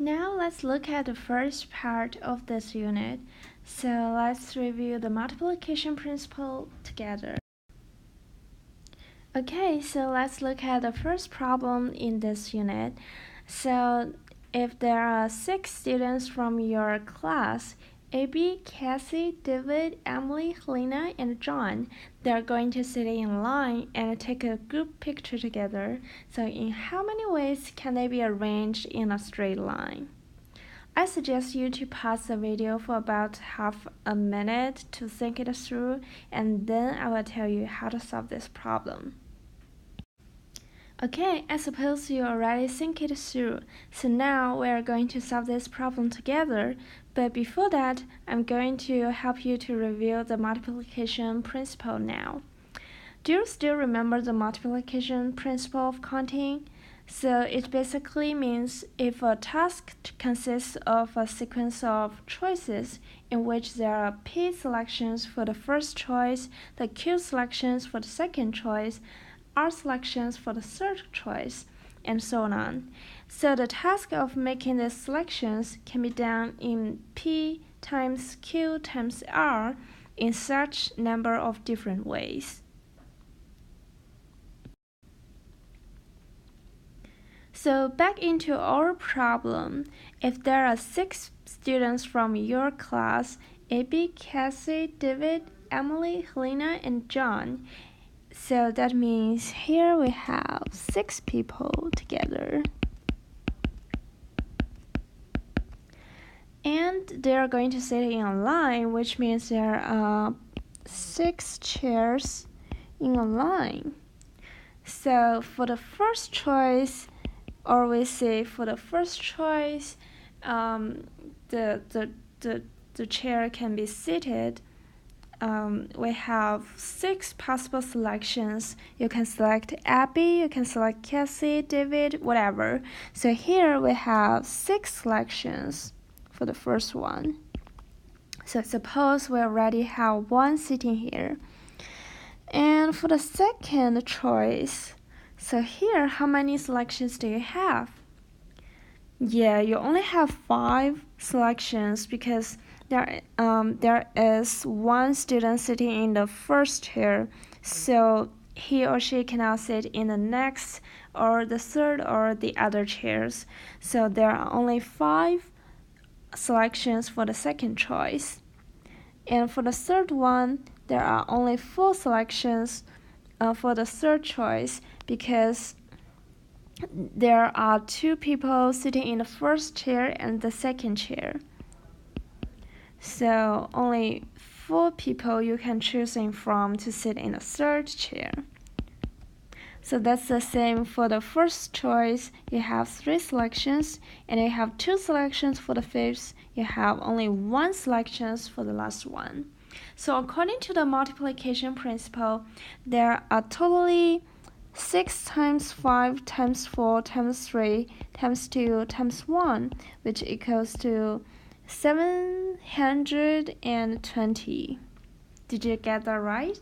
Now let's look at the first part of this unit. So let's review the multiplication principle together. Okay, so let's look at the first problem in this unit. So if there are 6 students from your class, Abby, Cassie, David, Emily, Helena, and John, they're going to sit in line and take a group picture together. So in how many ways can they be arranged in a straight line? I suggest you to pause the video for about half a minute to think it through, and then I will tell you how to solve this problem. Okay, I suppose you already think it through, so now we are going to solve this problem together, but before that, I'm going to help you to review the multiplication principle now. Do you still remember the multiplication principle of counting? So it basically means if a task consists of a sequence of choices in which there are P selections for the first choice, the Q selections for the second choice, R selections for the third choice, and so on. So the task of making the selections can be done in P times Q times R in such number of different ways. So back into our problem, if there are 6 students from your class, Abby, Cassie, David, Emily, Helena, and John, so that means here we have 6 people together. And they are going to sit in a line, which means there are 6 chairs in a line. So for the first choice, or we say for the first choice, the chair can be seated. We have 6 possible selections. You can select Abby, you can select Cassie, David, whatever. So here we have 6 selections for the first one. So suppose we already have 1 sitting here. And for the second choice, so here, how many selections do you have? Yeah, you only have 5 selections because there is 1 student sitting in the first chair, so he or she cannot sit in the next or the third or the other chairs. So there are only 5 selections for the second choice. And for the third one, there are only 4 selections for the third choice because there are 2 people sitting in the first chair and the second chair. So only 4 people you can choose from to sit in the third chair. So that's the same for the first choice. You have 3 selections, and you have 2 selections for the fifth. You have only 1 selection for the last one. So according to the multiplication principle, there are totally 6 times 5 times 4 times 3 times 2 times 1, which equals to 720. Did you get that right?